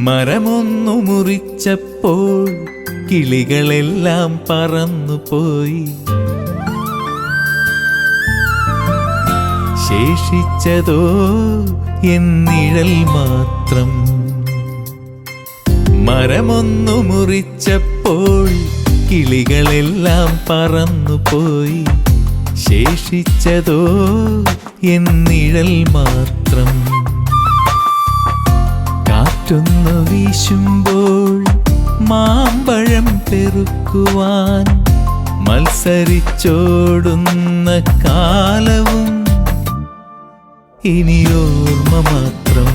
മരമൊന്നു മുറിച്ചപ്പോൾ കിളികളെല്ലാം പറന്നുപോയി. ശേഷിച്ചതോ എന്നിഴൽ മാത്രം. മരമൊന്നു മുറിച്ചപ്പോൾ കിളികളെല്ലാം പറന്നുപോയി. ശേഷിച്ചതോ എന്നിഴൽ മാത്രം. കാറ്റൊന്നു വീശുമ്പോൾ മാമ്പഴം പെറുക്കുവാൻ മത്സരിച്ചോടുന്ന കാലവും ഇനിയോർമ്മ മാത്രം,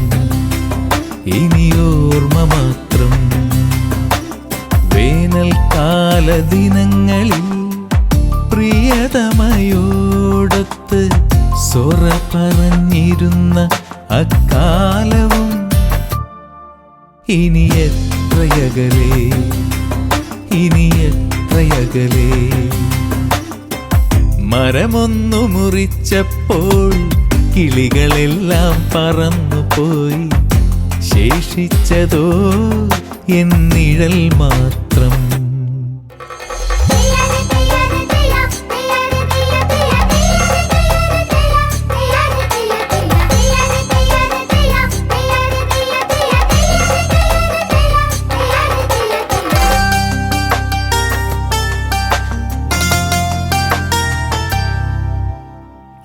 ഇനിയോർമ്മ മാത്രം. വേനൽക്കാല ദിനങ്ങളിൽ പ്രിയതമയോടൊത്ത് സൊറ പറഞ്ഞിരുന്ന അക്കാലവും ഇനി എത്രയകലേ, ഇനി എത്രയകലേ. മരമൊന്നു മുറിച്ചപ്പോൾ കിളികളെല്ലാം പറന്നുപോയി. ശേഷിച്ചതോ എന്നിഴൽ മാത്രം.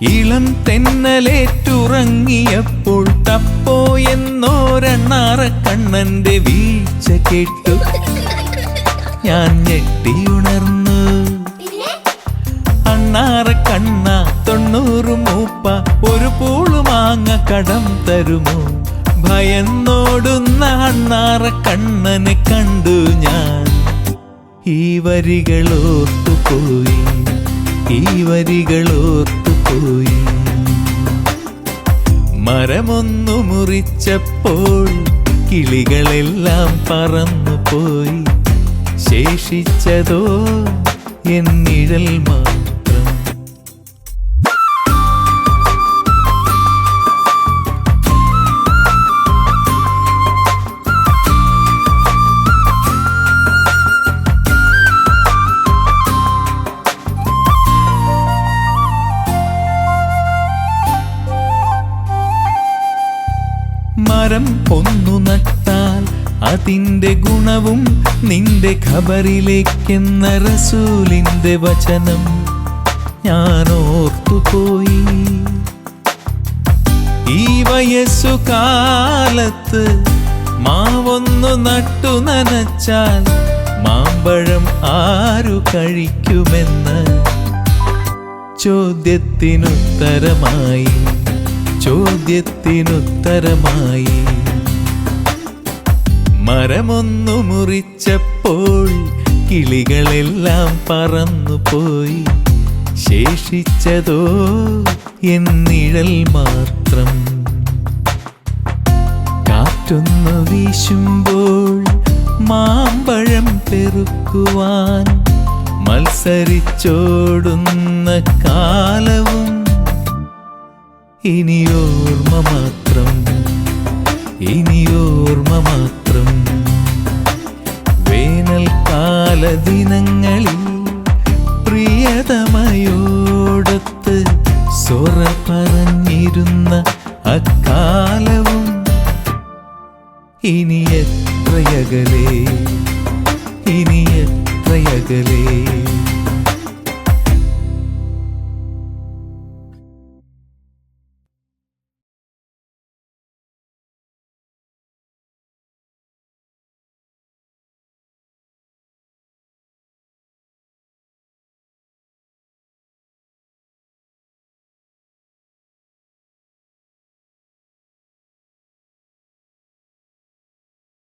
ഇളം തെന്നലേറ്റുറങ്ങിയപ്പോൾ തപ്പോ എന്നോരണ്ണാറ കണ്ണന്റെ വീഴ്ച കേട്ടു. ഞാൻ ഞെട്ടിയുണർന്നു. അണ്ണാറ കണ്ണ 90 മൂപ്പ ഒരു പൂളുമാങ്ങ കടം തരുമോ? ഭയന്നോടുന്ന അണ്ണാറ കണ്ണനെ കണ്ടു ഞാൻ. ഈ വരികളോർത്തുപോയി, ഈ വരികളോർത്തുപോയി. മരമൊന്നു മുറിച്ചപ്പോൾ കിളികളെല്ലാം പറന്നുപോയി. ശേഷിച്ചതോ എന്നിഴൽ മാത്രം. മരം ഒന്നു നട്ടാൽ അതിൻ്റെ ഗുണവും നിന്റെ ഖബറിലേക്കെന്ന റസൂലിന്റെ വചനം ഞാൻ ഓർത്തുപോയി. ഈ വയസ്സുകാലത്ത് മാവൊന്നു നട്ടു നനച്ചാൽ മാമ്പഴം ആരു കഴിക്കുമെന്ന് ചോദ്യത്തിനുത്തരമായി, ചോദ്യത്തിനുത്തരമായി. മരമൊന്നു മുറിച്ചപ്പോൾ കിളികളെല്ലാം പറന്നുപോയി. ശേഷിച്ചതോ എന്നിഴൽ മാത്രം. കാറ്റൊന്നു വീശുമ്പോൾ മാമ്പഴം പെറുക്കുവാൻ മത്സരിച്ചോടുന്ന കാലവും ഇനിയോർമ്മ മാത്രം, ഇനിയോർമ്മ മാത്രം. വേനൽക്കാല ദിനങ്ങളിൽ പ്രിയതമയോടൊത്ത് സൊറ പറഞ്ഞിരുന്ന അക്കാലവും ഇനി എത്രയകലേ, ഇനി എത്രയകലേ.